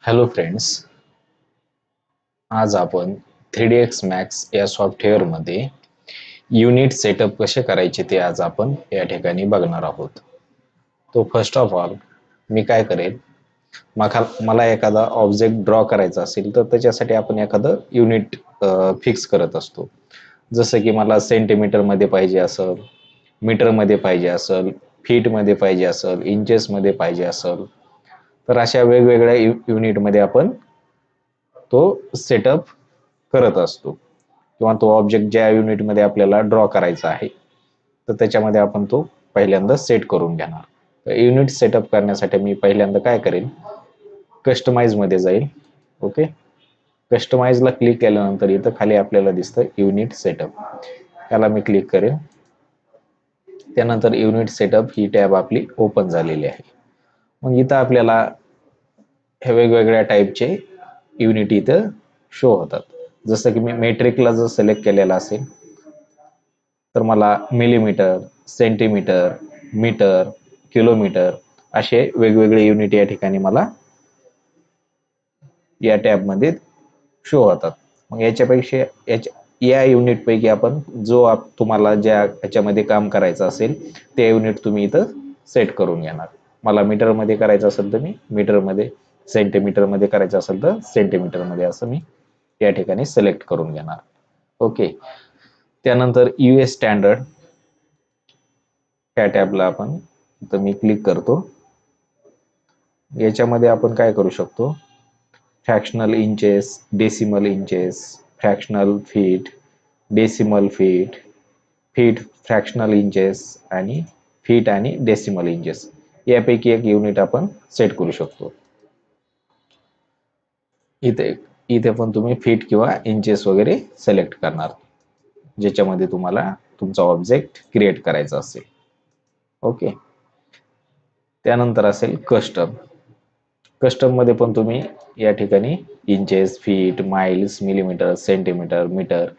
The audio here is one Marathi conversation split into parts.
हॅलो फ्रेंड्स, आज आपण 3ds Max या सॉफ्टवेअरमध्ये युनिट सेटअप कसे करायचे ते आज आपण या ठिकाणी बघणार आहोत. तो फर्स्ट ऑफ ऑल मी काय करेल, मला एखादा ऑब्जेक्ट ड्रॉ करायचा असेल तर त्याच्यासाठी आपण एखादं युनिट फिक्स करत असतो. जसं की मला सेंटीमीटरमध्ये पाहिजे असेल, मीटरमध्ये पाहिजे असेल, फीटमध्ये पाहिजे असेल, इंचेसमध्ये पाहिजे असेल, तर अशा वेगवेगळ्या युनिटमध्ये आपण तो सेटअप करत असतो किंवा तो ऑब्जेक्ट ज्या युनिटमध्ये आपल्याला ड्रॉ करायचा आहे तर त्याच्यामध्ये आपण तो पहिल्यांदा सेट करून घेणार. तर युनिट सेटअप करण्यासाठी मी पहिल्यांदा काय करेन, कस्टमाइज मध्ये जाईल. ओके, कस्टमाइजला क्लिक केल्यानंतर इथं खाली आपल्याला दिसतं युनिट सेटअप, त्याला मी क्लिक करेन. त्यानंतर युनिट सेटअप ही टॅब आपली ओपन झालेली आहे. मग इथं आपल्याला हे वेगवेगळ्या टाईपचे युनिट इथं शो होतात. जसं की मी मेट्रिकला जर सिलेक्ट केलेला असेल तर मला मिलीमीटर, सेंटीमीटर, मीटर, किलोमीटर असे वेगवेगळे युनिट या ठिकाणी मला या टॅब मध्ये शो होतात. मग याच्यापेक्षा या युनिट पैकी आपण जो तुम्हाला ज्या याच्यामध्ये काम करायचं असेल ते युनिट तुम्ही इथं सेट करून घेणार. मला मीटर मध्ये करायचं असेल तर मी मीटर मध्ये, सेंटीमीटर मध्ये करायचं असेल तर सेंटीमीटर मध्ये असं मी या ठिकाणी सिलेक्ट करून घेणार. ओके, त्यानंतर यूएस स्टँडर्ड ह्या टॅबला आपण इथं मी क्लिक करतो. याच्यामध्ये आपण काय करू शकतो, fractional inches, decimal inches, fractional feet, decimal feet, feet fractional inches आणि फीट आणि डेसिमल इंचेस यापैकी एक युनिट आपण सेट करू शकतो. इथे पण तुम्ही फीट किंवा इंचेस वगैरे सिलेक्ट करणार ज्याच्यामध्ये तुम्हाला तुमचा ऑब्जेक्ट क्रिएट करायचा असेल. ओके, त्यानंतर असेल कस्टम मध्ये पण तुम्ही या ठिकाणी inches, feet, miles, millimetre, centimetre, metre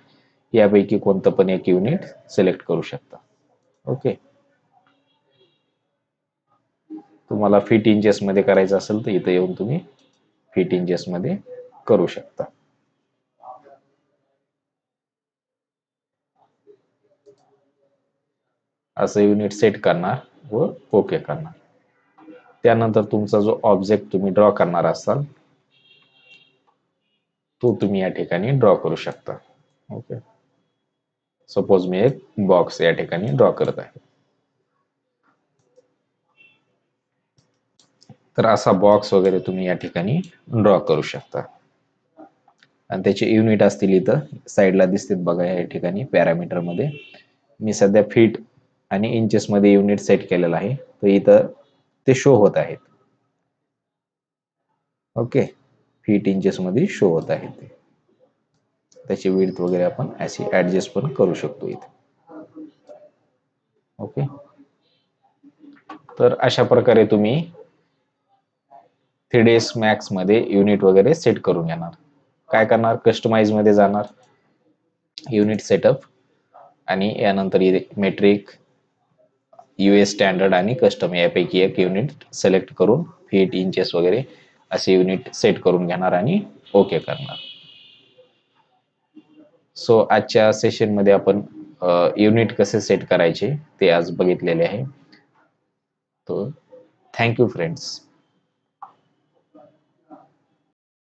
यापैकी कोणतं पण एक युनिट सिलेक्ट करू शकता. ओके, तुम्हाला फीट इंचेस मध्ये करायचं असेल तर इथे येऊन तुम्ही फीट इंचेस मध्ये करू शकता. असं युनिट सेट करणार व ओके करणार. त्यानंतर तुमचा जो ऑब्जेक्ट तुम्ही ड्रॉ करणार असाल तो तुम्ही या ठिकाणी ड्रॉ करू शकता. ओके, सपोज मी एक बॉक्स या ठिकाणी ड्रॉ करत आहे. तर असा बॉक्स वगैरे तुम्ही या ठिकाणी ड्रॉ करू शकता आणि त्याचे युनिट असतील इथं साईडला दिसतील बघा. या ठिकाणी पॅरामीटर मध्ये मी सध्या फीट आणि इंचेस मध्ये युनिट सेट केलेला आहे तर इथं ते शो होत आहेत. ओके, फीट इंचेस मध्ये शो होत आहे. त्याची विड्थ वगैरे आपण अशी ऍडजस्ट पण करू शकतो इथे. ओके, तर अशा प्रकारे तुम्ही 3ds Max मध्ये युनिट वगैरे सेट करून घेणार. काय करणार, कस्टमाइज मध्ये जाणार, युनिट सेटअप आणि यानंतर मेट्रिक, यूएस स्टँडर्ड आणि कस्टम यापैकी एक युनिट सिलेक्ट करून फीट, इंचेस वगैरे असे युनिट सेट करून घेणार आणि ओके करणार. सो आजच्या सेशन मध्ये आपण युनिट कसे सेट करायचे ते आज बघितलेले आहे. तो थँक्यू फ्रेंड्स.